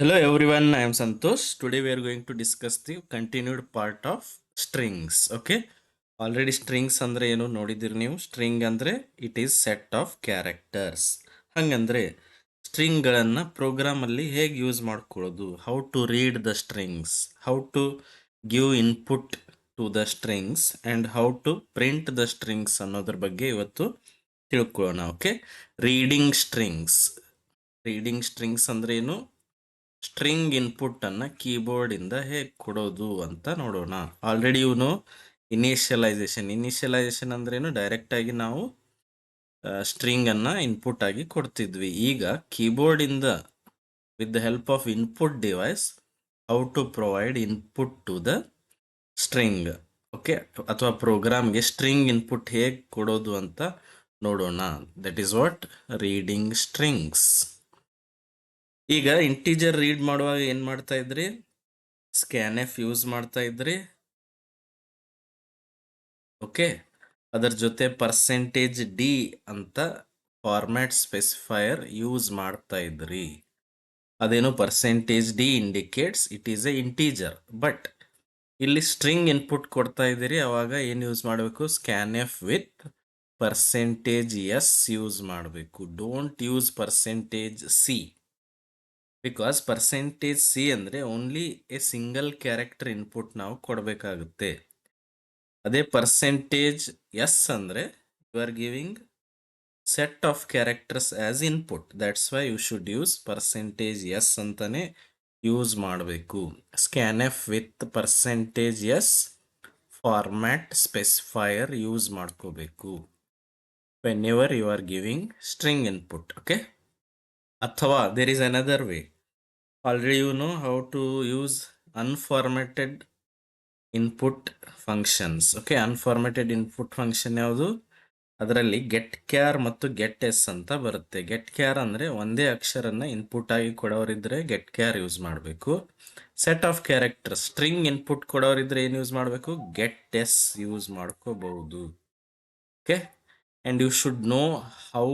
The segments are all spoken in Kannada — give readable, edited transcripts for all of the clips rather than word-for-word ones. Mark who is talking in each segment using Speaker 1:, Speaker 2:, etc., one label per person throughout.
Speaker 1: Hello everyone, I am Santosh. Today we are going to discuss the continued part of strings. Okay, already strings ಅಂದ್ರೆ ಏನು ನೋಡಿದಿರಿ ನೀವು. ಸ್ಟ್ರಿಂಗ್ ಅಂದ್ರೆ it is set of characters. ಹಂಗಂದ್ರೆ ಸ್ಟ್ರಿಂಗ್ ಗಳನ್ನ ಪ್ರೋಗ್ರಾಮ್ ಅಲ್ಲಿ ಹೇಗೆ ಯೂಸ್ ಮಾಡ್ಕೊಳ್ಳೋದು, how to read the strings, how to give input to the strings and how to print the strings ಅನ್ನೋದ್ರ ಬಗ್ಗೆ ಇವತ್ತು ತಿಳ್ಕೊಳ್ಳೋಣ. ಓಕೆ, ರೀಡಿಂಗ್ ಸ್ಟ್ರಿಂಗ್ಸ್ ಅಂದ್ರೆ ಏನು, ಸ್ಟ್ರಿಂಗ್ ಇನ್ಪುಟ್ ಅನ್ನ ಕೀಬೋರ್ಡ್ ಇಂದ ಹೇಗೆ ಕೊಡೋದು ಅಂತ ನೋಡೋಣ. ಆಲ್ರೆಡಿ ಇವನು ಇನಿಷಿಯಲೈಸೇಷನ್ ಅಂದ್ರೆ ಏನು, ಡೈರೆಕ್ಟ್ ಆಗಿ ನಾವು ಸ್ಟ್ರಿಂಗ್ ಅನ್ನ ಇನ್ಪುಟ್ ಆಗಿ ಕೊಡ್ತಿದ್ವಿ. ಈಗ ಕೀಬೋರ್ಡ್ ಇಂದ with the help of input device how to provide input to the string. Okay, ಅಥವಾ ಪ್ರೋಗ್ರಾಮ್ಗೆ ಸ್ಟ್ರಿಂಗ್ ಇನ್ಪುಟ್ ಹೇಗೆ ಕೊಡೋದು ಅಂತ ನೋಡೋಣ. That is what reading strings. ಈಗ ಇಂಟೀಜರ್ ರೀಡ್ ಮಾಡುವಾಗ ಏನ್ ಮಾಡ್ತಾ ಇದ್ರಿ, ಸ್ಕ್ಯಾನ್ಎಫ್ ಯೂಸ್ ಮಾಡ್ತಾ ಇದ್ರಿ. ಓಕೆ, ಅದರ ಜೊತೆ %d ಅಂತ ಫಾರ್ಮ್ಯಾಟ್ ಸ್ಪೆಸಿಫೈಯರ್ ಯೂಸ್ ಮಾಡ್ತಾ ಇದ್ರಿ. ಅದೇನು %d indicates it is a integer. But ಇಲ್ಲಿ ಸ್ಟ್ರಿಂಗ್ ಇನ್ಪುಟ್ ಕೊಡ್ತಾ ಇದ್ದೀರಿ, ಅವಾಗ ಏನ್ ಯೂಸ್ ಮಾಡಬೇಕು, ಸ್ಕ್ಯಾನ್ಎಫ್ ವಿತ್ %s ಯೂಸ್ ಮಾಡಬೇಕು. Don't use %c. Because %c ಅಂದ್ರೆ only a single character input ನಾವು ಕೊಡಬೇಕಾಗುತ್ತೆ. ಅದೇ %s ಅಂದ್ರೆ you are giving set of characters as input. That's why you should use %s ಅಂತಾನೆ ಯೂಸ್ ಮಾಡಬೇಕು. Scanf with %s format specifier use ಮಾಡ್ಕೋಬೇಕು whenever you are giving string input. Okay, ಅಥವಾ there is another way. Already you know how to use unformatted input functions. Okay, unformatted input function ಯಾವುದು, ಅದರಲ್ಲಿ ಗೆಟ್ ಕ್ಯಾರ್ ಮತ್ತು ಗೆಟ್ ಎಸ್ ಅಂತ ಬರುತ್ತೆ. ಗೆಟ್ ಕ್ಯಾರ್ ಅಂದ್ರೆ ಒಂದೇ ಅಕ್ಷರನ್ನ ಇನ್ಪುಟ್ ಆಗಿ ಕೊಡೋರಿದ್ರೆ ಗೆಟ್ ಕ್ಯಾರ್ ಯೂಸ್ ಮಾಡಬೇಕು. Set of character string input ಕೊಡೋರಿದ್ರೆ ಏನು ಯೂಸ್ ಮಾಡಬೇಕು, ಗೆಟ್ ಎಸ್ ಯೂಸ್ ಮಾಡ್ಕೋಬಹುದು. Okay, and you should know how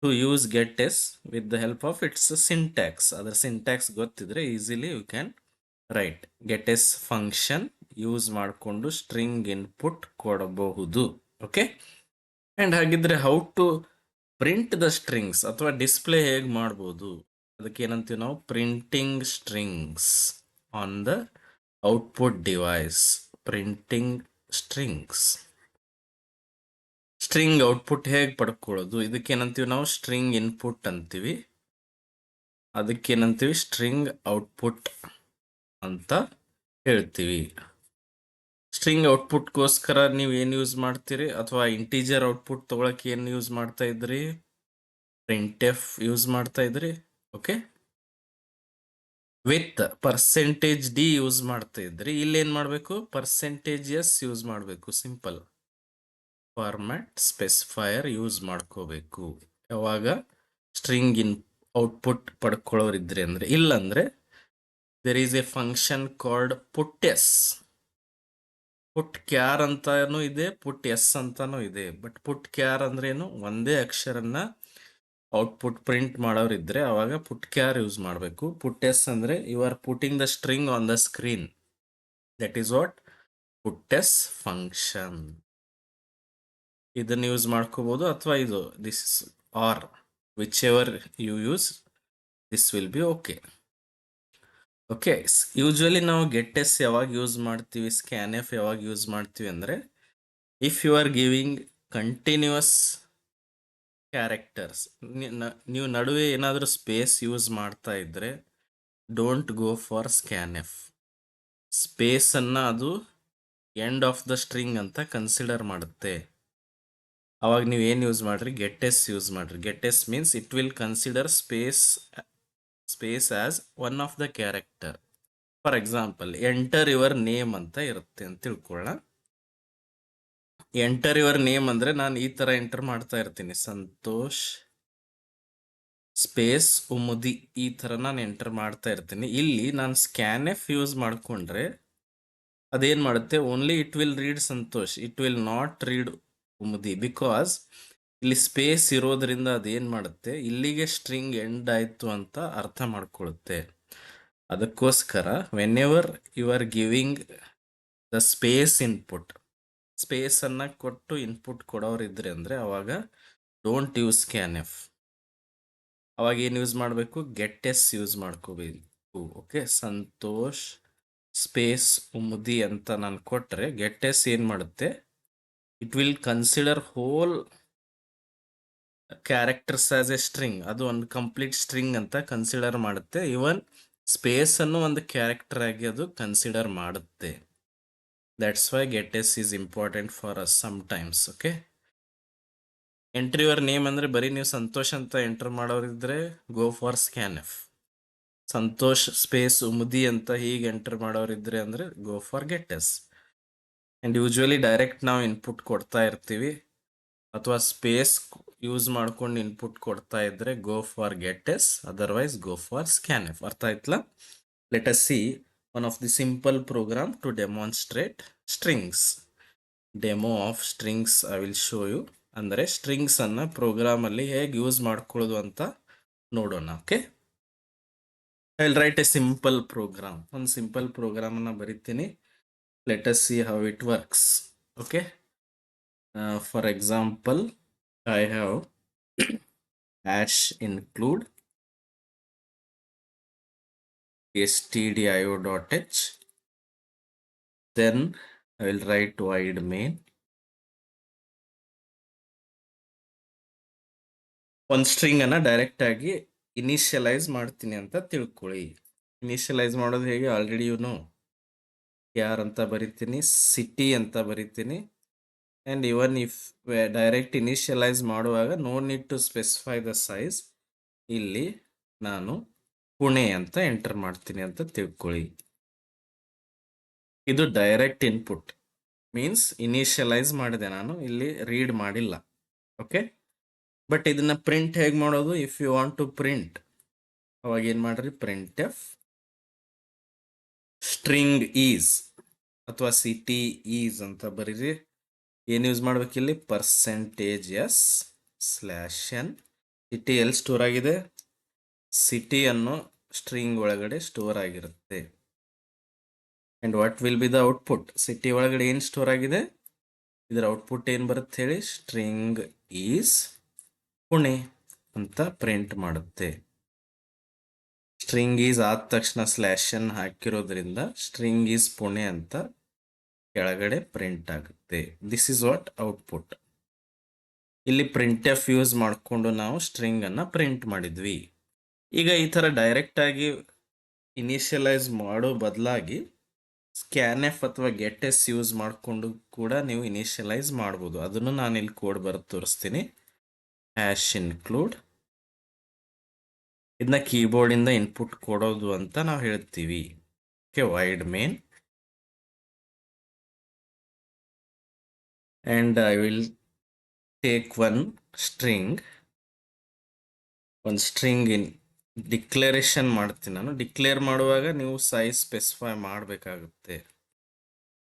Speaker 1: to use getS with the help of its syntax. ಅದರ syntax ಗೊತ್ತಿದ್ರೆ easily you can write getS function use ಮಾಡಿಕೊಂಡು ಸ್ಟ್ರಿಂಗ್ ಇನ್ಪುಟ್ ಕೊಡಬಹುದು. ಓಕೆ, ಅಂಡ್ ಹಾಗಿದ್ರೆ how to print the strings ಅಥವಾ ಡಿಸ್ಪ್ಲೇ ಹೇಗೆ ಮಾಡ್ಬೋದು, ಅದಕ್ಕೆ ಏನಂತೀವಿ ನಾವು, printing strings on the output device. Printing strings, string output ಹೇಗೆ ಪಡ್ಕೊಳ್ಳೋದು, ಇದಕ್ಕೇನಂತೀವಿ ನಾವು, ಸ್ಟ್ರಿಂಗ್ ಇನ್ಪುಟ್ ಅಂತೀವಿ. ಅದಕ್ಕೇನಂತೀವಿ, ಸ್ಟ್ರಿಂಗ್ ಔಟ್ಪುಟ್ ಅಂತ ಹೇಳ್ತೀವಿ. ಸ್ಟ್ರಿಂಗ್ ಔಟ್ಪುಟ್ಗೋಸ್ಕರ ನೀವು ಏನು ಯೂಸ್ ಮಾಡ್ತೀರಿ, ಅಥವಾ ಇಂಟೀಜರ್ ಔಟ್ಪುಟ್ ತಗೊಳಕ್ಕೆ ಏನು ಯೂಸ್ ಮಾಡ್ತಾ ಇದ್ರಿ, printf ಯೂಸ್ ಮಾಡ್ತಾ ಇದ್ರಿ. ಓಕೆ, ವಿತ್ %d ಯೂಸ್ ಮಾಡ್ತಾ ಇದ್ರಿ. ಇಲ್ಲಿ ಏನ್ ಮಾಡಬೇಕು, %s ಯೂಸ್ ಮಾಡಬೇಕು. ಸಿಂಪಲ್ ಫಾರ್ಮ್ಯಾಟ್ ಸ್ಪೆಸಿಫೈಯರ್ ಯೂಸ್ ಮಾಡ್ಕೋಬೇಕು ಯಾವಾಗ ಸ್ಟ್ರಿಂಗ್ ಇನ್ ಔಟ್ಪುಟ್ ಪಡ್ಕೊಳ್ಳೋರಿದ್ರೆ. ಅಂದ್ರೆ ಇಲ್ಲಂದ್ರೆ there is a function called puts. Put char ಅಂತಾನು ಇದೆ, ಪುಟ್ ಎಸ್ ಅಂತಾನು ಇದೆ. ಬಟ್ ಪುಟ್ ಕ್ಯಾರ್ ಅಂದ್ರೆ ಏನು, ಒಂದೇ ಅಕ್ಷರನ್ನ ಔಟ್ಪುಟ್ ಪ್ರಿಂಟ್ ಮಾಡೋರಿದ್ರೆ ಅವಾಗ ಪುಟ್ ಕ್ಯಾರ್ ಯೂಸ್ ಮಾಡಬೇಕು. ಪುಟ್ ಎಸ್ ಅಂದ್ರೆ you are putting the string on the screen. That is what put S function. ಇದನ್ನು ಯೂಸ್ ಮಾಡ್ಕೋಬಹುದು, ಅಥವಾ ಇದು this are whichever you use, this will be okay. Okay, usually ನಾವು ಗೆಟ್ಎಸ್ ಯಾವಾಗ ಯೂಸ್ ಮಾಡ್ತೀವಿ, ಸ್ಕ್ಯಾನ್ಎಫ್ ಯಾವಾಗ ಯೂಸ್ ಮಾಡ್ತೀವಿ ಅಂದ್ರೆ, if you are giving continuous characters, ನೀವು ನಡುವೆ ಏನಾದರೂ ಸ್ಪೇಸ್ ಯೂಸ್ ಮಾಡ್ತಾ ಇದ್ರೆ don't go for scanf. Space ಅನ್ನ ಅದು ಎಂಡ್ ಆಫ್ ದ ಸ್ಟ್ರಿಂಗ್ ಅಂತ ಕನ್ಸಿಡರ್ ಮಾಡುತ್ತೆ. ಅವಾಗ ನೀವು ಏನು ಯೂಸ್ ಮಾಡ್ರಿ, ಗೆಟ್ಎಸ್ ಯೂಸ್ ಮಾಡ್ರಿ. Gets means it will consider space as one of the character. For example, enter your name ಅಂತ ಇರುತ್ತೆ ಅಂತ ತಿಳ್ಕೊಳ್ಳೋಣ. ಎಂಟರ್ ಯುವರ್ ನೇಮ್ ಅಂದ್ರೆ ನಾನು ಈ ತರ ಎಂಟರ್ ಮಾಡ್ತಾ ಇರ್ತೀನಿ, ಸಂತೋಷ್ ಸ್ಪೇಸ್ ಉಮುದಿ, ಈ ತರ ನಾನು ಎಂಟರ್ ಮಾಡ್ತಾ ಇರ್ತೀನಿ. ಇಲ್ಲಿ ನಾನು ಸ್ಕ್ಯಾನ್ಎಫ್ ಯೂಸ್ ಮಾಡ್ಕೊಂಡ್ರೆ ಅದೇನ್ ಮಾಡುತ್ತೆ, only it will read Santosh, it will not read Umudi. Because ಇಲ್ಲಿ ಸ್ಪೇಸ್ ಇರೋದ್ರಿಂದ ಅದೇನ್ ಮಾಡುತ್ತೆ, ಇಲ್ಲಿಗೆ ಸ್ಟ್ರಿಂಗ್ ಎಂಡ್ ಆಯ್ತು ಅಂತ ಅರ್ಥ ಮಾಡ್ಕೊಳ್ಳುತ್ತೆ. ಅದಕ್ಕೋಸ್ಕರ whenever you are giving the space input, ಸ್ಪೇಸನ್ನು ಕೊಟ್ಟು ಇನ್ಪುಟ್ ಕೊಡೋರಿದ್ರೆ ಅಂದರೆ ಅವಾಗ ಡೋಂಟ್ ಯೂಸ್ ಸ್ಕ್ಯಾನ್ ಎಫ್. ಅವಾಗ ಏನು ಯೂಸ್ ಮಾಡಬೇಕು? ಗೆಟ್ ಎಸ್ ಯೂಸ್ ಮಾಡ್ಕೋಬೇಕು. ಓಕೆ, ಸಂತೋಷ್ ಸ್ಪೇಸ್ ಉಮ್ದಿ ಅಂತ ನಾನು ಕೊಟ್ಟರೆ ಗೆಟ್ ಎಸ್ ಏನು ಮಾಡುತ್ತೆ? It will consider whole characters as a string. ಅದು ಒಂದು ಕಂಪ್ಲೀಟ್ ಸ್ಟ್ರಿಂಗ್ ಅಂತ ಕನ್ಸಿಡರ್ ಮಾಡುತ್ತೆ. ಇವನ್ ಸ್ಪೇಸ್ ಅನ್ನು ಒಂದು ಕ್ಯಾರೆಕ್ಟರ್ ಆಗಿ ಅದು ಕನ್ಸಿಡರ್ ಮಾಡುತ್ತೆ. That's why get S is important for us sometimes. Okay, entry your name ಅಂದರೆ ಬರೀ ನೀವು ಸಂತೋಷ್ ಅಂತ ಎಂಟರ್ ಮಾಡೋರಿದ್ರೆ go for scan F. Santosh space Umdi ಅಂತ ಹೀಗೆ ಎಂಟರ್ ಮಾಡೋರಿದ್ರೆ ಅಂದರೆ go for get S. And usually direct ನಾವು ಇನ್ಪುಟ್ ಕೊಡ್ತಾ ಇರ್ತೀವಿ ಅಥವಾ ಸ್ಪೇಸ್ ಯೂಸ್ ಮಾಡ್ಕೊಂಡು ಇನ್ಪುಟ್ ಕೊಡ್ತಾ ಇದ್ರೆ go for get S, otherwise go for scan F. ಅರ್ಥ ಆಯ್ತಲ್ಲ? Let us see one of the simple program to demonstrate strings. Demo of strings I will show you. ಅಂದರೆ ಸ್ಟ್ರಿಂಗ್ಸನ್ನು ಪ್ರೋಗ್ರಾಮಲ್ಲಿ ಹೇಗೆ ಯೂಸ್ ಮಾಡ್ಕೊಳ್ಳೋದು ಅಂತ ನೋಡೋಣ. Okay, I will write a simple program. ಒಂದು ಸಿಂಪಲ್ ಪ್ರೋಗ್ರಾಮನ್ನು ಬರಿತೀನಿ. Let us see how it works. Okay, for example I have hash include stdio.h. Then I will write void main. ಒಂದು ಸ್ಟ್ರಿಂಗ್ ಅನ್ನ ಡೈರೆಕ್ಟ್ ಆಗಿ ಇನಿಷಿಯಲೈಸ್ ಮಾಡ್ತೀನಿ ಅಂತ ತಿಳ್ಕೊಳ್ಳಿ. ಇನಿಷಿಯಲೈಸ್ ಮಾಡೋದು ಹೇಗೆ? ಆಲ್ರೆಡಿ ಇವನು ಯಾರ್ ಅಂತ ಬರಿತೀನಿ, ಸಿಟಿ ಅಂತ ಬರಿತೀನಿ. And even if direct initialise ಮಾಡುವಾಗ no need to specify the size. ಇಲ್ಲಿ ನಾನು ಪುಣೆ ಅಂತ ಎಂಟರ್ ಮಾಡ್ತೀನಿ ಅಂತ ತಿಳ್ಕೊಳ್ಳಿ. ಇದು ಡೈರೆಕ್ಟ್ ಇನ್ಪುಟ್, ಮೀನ್ಸ್ ಇನಿಷಿಯಲೈಸ್ ಮಾಡಿದೆ ನಾನು, ಇಲ್ಲಿ ರೀಡ್ ಮಾಡಿಲ್ಲ. ಓಕೆ, ಬಟ್ ಇದನ್ನ ಪ್ರಿಂಟ್ ಹೇಗೆ ಮಾಡೋದು? If you want to print ಅವಾಗ ಏನು ಮಾಡ್ರಿ? ಪ್ರಿಂಟ್ ಎಫ್ ಸ್ಟ್ರಿಂಗ್ ಈಸ್ ಅಥವಾ ಸಿಟಿ ಈಸ್ ಅಂತ ಬರೀರಿ. ಏನು ಯೂಸ್ ಮಾಡ್ಬೇಕಿಲ್ಲಿ? %s /n. ಸಿಟಿ ಎಲ್ಲಿ ಸ್ಟೋರ್ ಆಗಿದೆ? ಸಿಟಿ ಅನ್ನೋ ಸ್ಟ್ರಿಂಗ್ ಒಳಗಡೆ ಸ್ಟೋರ್ ಆಗಿರುತ್ತೆ. And what will be the output? City ಒಳಗಡೆ ಏನು ಸ್ಟೋರ್ ಆಗಿದೆ? ಇದರ ಔಟ್ಪುಟ್ ಏನು ಬರುತ್ತೆ ಹೇಳಿ? ಸ್ಟ್ರಿಂಗ್ ಈಸ್ ಪುಣೆ ಅಂತ ಪ್ರಿಂಟ್ ಮಾಡುತ್ತೆ. ಸ್ಟ್ರಿಂಗ್ ಈಸ್ ಆದ ತಕ್ಷಣ /n ಹಾಕಿರೋದ್ರಿಂದ ಸ್ಟ್ರಿಂಗ್ ಈಸ್ ಪುಣೆ ಅಂತ ಕೆಳಗಡೆ ಪ್ರಿಂಟ್ ಆಗುತ್ತೆ. This is what output. ಇಲ್ಲಿ ಪ್ರಿಂಟ್ ಎಫ್ ಯೂಸ್ ಮಾಡಿಕೊಂಡು ನಾವು ಸ್ಟ್ರಿಂಗ್ ಅನ್ನ ಪ್ರಿಂಟ್ ಮಾಡಿದ್ವಿ. ಈಗ ಈ ಥರ ಡೈರೆಕ್ಟ್ ಆಗಿ ಇನಿಷಿಯಲೈಸ್ ಮಾಡೋ ಬದಲಾಗಿ ಸ್ಕ್ಯಾನ್ ಎಫ್ ಅಥವಾ ಗೆಟ್ ಎಸ್ ಯೂಸ್ ಮಾಡಿಕೊಂಡು ಕೂಡ ನೀವು ಇನಿಷಿಯಲೈಸ್ ಮಾಡ್ಬೋದು. ಅದನ್ನು ನಾನು ಇಲ್ಲಿ ಕೋಡ್ ಬರೆದು ತೋರಿಸ್ತೀನಿ. ಹ್ಯಾಶ್ ಇನ್ಕ್ಲೂಡ್, ಇದನ್ನ ಕೀಬೋರ್ಡಿಂದ ಇನ್ಪುಟ್ ಕೊಡೋದು ಅಂತ ನಾವು ಹೇಳ್ತೀವಿ. Okay, void main and I will take one string. ಒಂದು ಸ್ಟ್ರಿಂಗ್ ಇನ್ ಡಿಕ್ಲರೇಷನ್ ಮಾಡ್ತೀನಿ ನಾನು. ಡಿಕ್ಲೇರ್ ಮಾಡುವಾಗ ನೀವು ಸೈಜ್ ಸ್ಪೆಸಿಫೈ ಮಾಡಬೇಕಾಗುತ್ತೆ.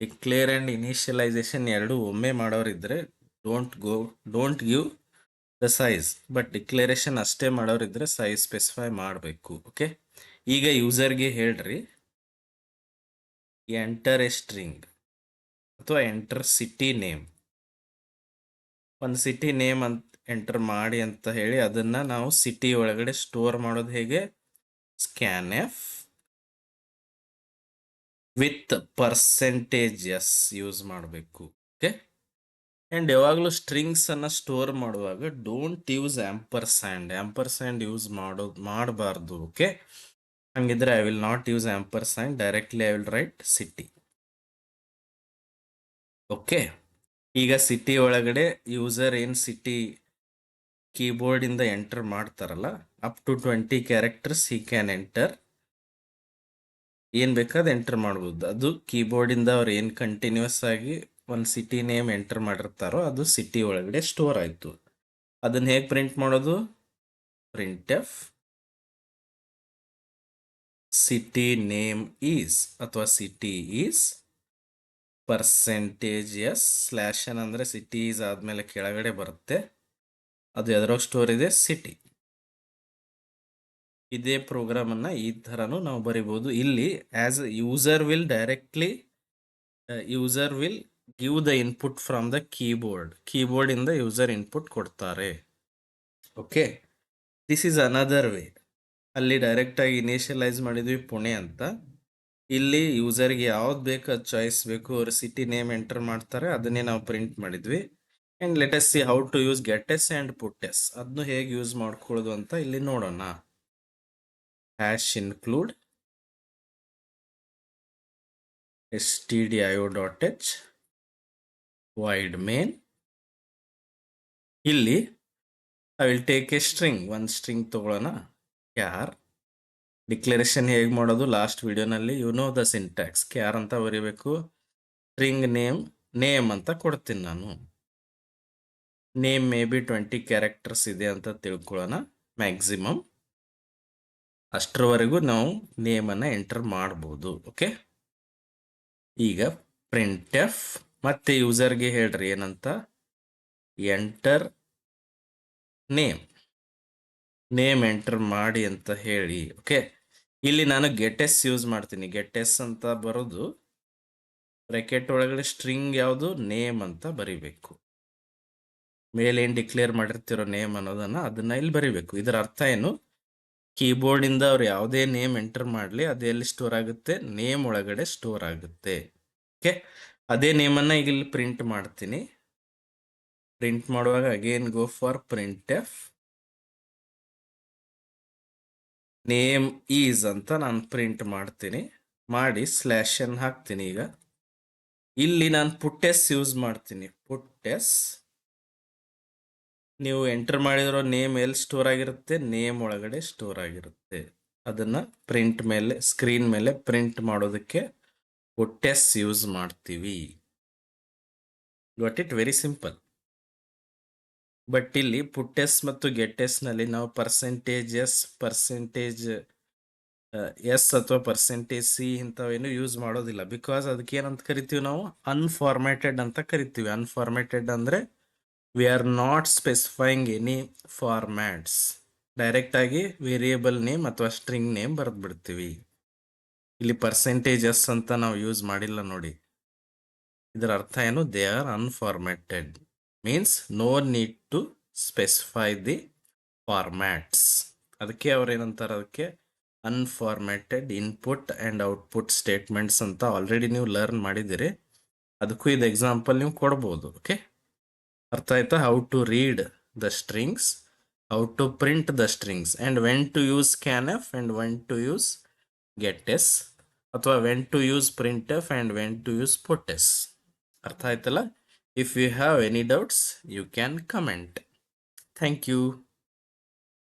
Speaker 1: ಡಿಕ್ಲೇರ್ ಆ್ಯಂಡ್ ಇನಿಷಿಯಲೈಸೇಷನ್ ಎರಡು ಒಮ್ಮೆ ಮಾಡೋರಿದ್ರೆ don't give the size. But declaration ಅಷ್ಟೇ ಮಾಡೋರಿದ್ರೆ ಸೈಜ್ ಸ್ಪೆಸಿಫೈ ಮಾಡಬೇಕು. ಓಕೆ, ಈಗ ಯೂಸರ್ಗೆ ಹೇಳ್ರಿ ಎಂಟರ್ ಎ ಸ್ಟ್ರಿಂಗ್ ಅಥವಾ ಎಂಟರ್ ಸಿಟಿ ನೇಮ್. ಒಂದು ಸಿಟಿ ನೇಮ್ ಅಂತ ಎಂಟರ್ ಮಾಡಿ ಅಂತ ಹೇಳಿ ಅದನ್ನು ನಾವು ಸಿಟಿ ಒಳಗಡೆ ಸ್ಟೋರ್ ಮಾಡೋದು ಹೇಗೆ? Scan F with %s use ಮಾಡಬೇಕು. ಓಕೆ, ಆ್ಯಂಡ್ ಯಾವಾಗಲೂ ಸ್ಟ್ರಿಂಗ್ಸನ್ನು ಸ್ಟೋರ್ ಮಾಡುವಾಗ ಡೋಂಟ್ ಯೂಸ್ ಆ್ಯಂಪರ್ಸ್ಯಾಂಡ್ ಯೂಸ್ ಮಾಡಬಾರ್ದು. ಓಕೆ, ಹಂಗಿದ್ರೆ I will not use ampersand, directly I will write city. Okay, ಈಗ ಸಿಟಿ ಒಳಗಡೆ ಯೂಸರ್ ಏನು ಸಿಟಿ ಕೀಬೋರ್ಡಿಂದ ಎಂಟರ್ ಮಾಡ್ತಾರಲ್ಲ, up to 20 characters he can enter. ಏನು ಬೇಕಾದ ಎಂಟರ್ ಮಾಡ್ಬೋದು. ಅದು ಕೀಬೋರ್ಡಿಂದ ಅವ್ರು ಏನು ಕಂಟಿನ್ಯೂಸ್ ಆಗಿ ಒಂದು ಸಿಟಿ ನೇಮ್ ಎಂಟರ್ ಮಾಡಿರ್ತಾರೋ ಅದು ಸಿಟಿ ಒಳಗಡೆ ಸ್ಟೋರ್ ಆಯಿತು. ಅದನ್ನು ಹೇಗೆ ಪ್ರಿಂಟ್ ಮಾಡೋದು? Print F city name is ಅಥವಾ ಸಿಟಿ ಈಸ್ %s /n ಅಂದರೆ ಸಿಟಿ ಈಸ್ ಆದಮೇಲೆ ಕೆಳಗಡೆ ಬರುತ್ತೆ. ಅದು ಎದರಾಗ ಸ್ಟೋರ್ ಇದೆ? ಸಿಟಿ. ಇದೇ ಪ್ರೋಗ್ರಾಮನ್ನು ಈ ಥರನೂ ನಾವು ಬರಿಬೋದು. ಇಲ್ಲಿ as user will directly user will give the input from the ಕೀಬೋರ್ಡಿಂದ ಯೂಸರ್ ಇನ್ಪುಟ್ ಕೊಡ್ತಾರೆ. Okay, this is another way. ಅಲ್ಲಿ ಡೈರೆಕ್ಟಾಗಿ ಇನಿಷಿಯಲೈಸ್ ಮಾಡಿದ್ವಿ ಪುಣೆ ಅಂತ. ಇಲ್ಲಿ ಯೂಸರ್ಗೆ ಯಾವ್ದು ಬೇಕು ಅದು ಚಾಯ್ಸ್ ಬೇಕು, ಅವ್ರು ಸಿಟಿ ನೇಮ್ ಎಂಟರ್ ಮಾಡ್ತಾರೆ, ಅದನ್ನೇ ನಾವು ಪ್ರಿಂಟ್ ಮಾಡಿದ್ವಿ. And let us see how to use get S and put S, ಅದನ್ನು ಹೇಗೆ ಯೂಸ್ ಮಾಡ್ಕೊಳ್ಳೋದು ಅಂತ ಇಲ್ಲಿ ನೋಡೋಣ. Hash include stdio.h void main. ಇಲ್ಲಿ I will take a string, ಒಂದು ಸ್ಟ್ರಿಂಗ್ ತಗೊಳ್ಳೋಣ. ಕ್ಯಾರ್ ಡಿಕ್ಲರೇಷನ್ ಹೇಗೆ ಮಾಡೋದು ಲಾಸ್ಟ್ ವಿಡಿಯೋನಲ್ಲಿ you know the syntax. Char ಅಂತ ಬರೀಬೇಕು, ಸ್ಟ್ರಿಂಗ್ ನೇಮ್ ಅಂತ ಕೊಡ್ತೀನಿ ನಾನು. ನೇಮ್ ಮೇ ಬಿ 20 ಕ್ಯಾರೆಕ್ಟರ್ಸ್ ಇದೆ ಅಂತ ತಿಳ್ಕೊಳ್ಳೋಣ ಮ್ಯಾಕ್ಸಿಮಮ್. ಅಷ್ಟರವರೆಗೂ ನಾವು ನೇಮನ್ನು ಎಂಟರ್ ಮಾಡ್ಬೋದು. ಓಕೆ, ಈಗ ಪ್ರಿಂಟ್ ಎಫ್ ಮತ್ತೆ ಯೂಸರ್ಗೆ ಹೇಳ್ರಿ ಏನಂತ, ಎಂಟರ್ ನೇಮ್ ಎಂಟರ್ ಮಾಡಿ ಅಂತ ಹೇಳಿ. ಓಕೆ, ಇಲ್ಲಿ ನಾನು ಗೆಟ್ ಎಸ್ ಯೂಸ್ ಮಾಡ್ತೀನಿ. ಗೆಟ್ ಎಸ್ ಅಂತ ಬರೋದು ಬ್ರ್ಯಾಕೆಟ್ ಒಳಗಡೆ ಸ್ಟ್ರಿಂಗ್ ಯಾವುದು ನೇಮ್ ಅಂತ ಬರಿಬೇಕು. ಮೇಲೆ ಏನು ಡಿಕ್ಲೇರ್ ಮಾಡಿರ್ತಿರೋ ನೇಮ್ ಅನ್ನೋದನ್ನ ಅದನ್ನ ಇಲ್ಲಿ ಬರಿಬೇಕು. ಇದರ ಅರ್ಥ ಏನು, ಕೀಬೋರ್ಡಿಂದ ಅವ್ರು ಯಾವುದೇ ನೇಮ್ ಎಂಟರ್ ಮಾಡಲಿ ಅದು ಎಲ್ಲಿ ಸ್ಟೋರ್ ಆಗುತ್ತೆ, ನೇಮ್ ಒಳಗಡೆ ಸ್ಟೋರ್ ಆಗುತ್ತೆ. ಓಕೆ, ಅದೇ ನೇಮನ್ನು ಈಗ ಇಲ್ಲಿ ಪ್ರಿಂಟ್ ಮಾಡ್ತೀನಿ. ಪ್ರಿಂಟ್ ಮಾಡುವಾಗ again go for print F name is ಅಂತ ನಾನು ಪ್ರಿಂಟ್ ಮಾಡ್ತೀನಿ. ಮಾಡಿ /n ಹಾಕ್ತೀನಿ. ಈಗ ಇಲ್ಲಿ ನಾನು ಪುಟ್ ಎಸ್ ಯೂಸ್ ಮಾಡ್ತೀನಿ. ಪುಟ್ ಎಸ್, ನೀವು ಎಂಟರ್ ಮಾಡಿರೋ ನೇಮ್ ಎಲ್ಲಿ ಸ್ಟೋರ್ ಆಗಿರುತ್ತೆ, ನೇಮ್ ಒಳಗಡೆ ಸ್ಟೋರ್ ಆಗಿರುತ್ತೆ. ಅದನ್ನ ಪ್ರಿಂಟ್ ಮೇಲೆ ಸ್ಕ್ರೀನ್ ಮೇಲೆ ಪ್ರಿಂಟ್ ಮಾಡೋದಕ್ಕೆ ಪುಟ್ ಎಸ್ ಯೂಸ್ ಮಾಡ್ತೀವಿ. Got it? Very simple. But ಇಲ್ಲಿ ಪುಟ್ ಎಸ್ ಮತ್ತು ಗೆಟ್ ಎಸ್ ನಲ್ಲಿ ನಾವು ಪರ್ಸೆಂಟೇಜ್ ಎಸ್, ಪರ್ಸೆಂಟೇಜ್ ಎಸ್ ಅಥವಾ ಪರ್ಸೆಂಟೇಜ್ ಸಿ ಇಂಥವೇನು ಯೂಸ್ ಮಾಡೋದಿಲ್ಲ. ಬಿಕಾಸ್ ಅದಕ್ಕೆ ಏನಂತ ಕರಿತೀವಿ ನಾವು, ಅನ್ಫಾರ್ಮ್ಯಾಟೆಡ್ ಅಂತ ಕರಿತೀವಿ. ಅನ್ಫಾರ್ಮ್ಯಾಟೆಡ್ ಅಂದ್ರೆ we are not specifying any formats. Direct ಆಗಿ ವೇರಿಯೇಬಲ್ ನೇಮ್ ಅಥವಾ ಸ್ಟ್ರಿಂಗ್ ನೇಮ್ ಬರೆದು ಬಿಡ್ತೀವಿ. ಇಲ್ಲಿ ಪರ್ಸೆಂಟೇಜ್ ಎಸ್ ಅಂತ ನಾವು ಯೂಸ್ ಮಾಡಿಲ್ಲ ನೋಡಿ. ಇದರ ಅರ್ಥ ಏನು, they are unformatted. Means no need to specify the formats. ಅದಕ್ಕೆ ಅವ್ರು ಏನಂತಾರೆ, ಅದಕ್ಕೆ unformatted input and output statements ಅಂತ ಆಲ್ರೆಡಿ ನೀವು ಲರ್ನ್ ಮಾಡಿದ್ದೀರಿ. ಅದಕ್ಕೂ ಇದು ಎಕ್ಸಾಂಪಲ್ ನೀವು ಕೊಡ್ಬೋದು. ಓಕೆ, ಅರ್ಥ ಆಯ್ತಾ? How to read the strings, how to print the strings, and when to use scan F and when to use get S, ಅಥವಾ when to use print F and when to use put S. ಅರ್ಥ ಆಯ್ತಲ್ಲ? If you have any doubts you can comment. Thank you.